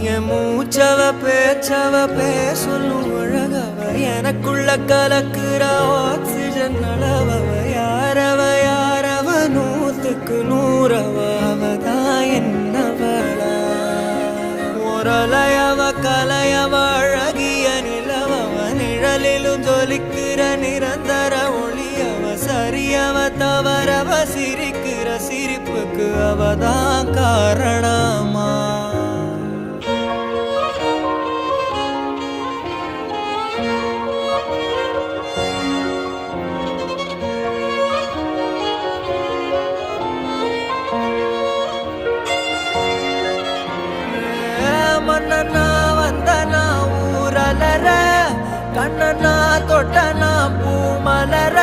என் மூச்சவ பேச்சவ பேசலும் அழகவ எனக்குள்ள கலக்குற ஆக்சிஜன் அளவவ யாரவ நூத்துக்கு நூறவ அவதான் என்னவளா முரலையவ கலையவ அழகிய நிலவவ நிழலிலும் ஜொலிக்கிற நிரந்தர ஒளியவ சரியவ தவறவ சிரிக்கிற சிரிப்புக்கு அவதான் காரணமா மன்னனா வந்தனா ஊரலர கண்ணனா தொட்டனா பூ மலர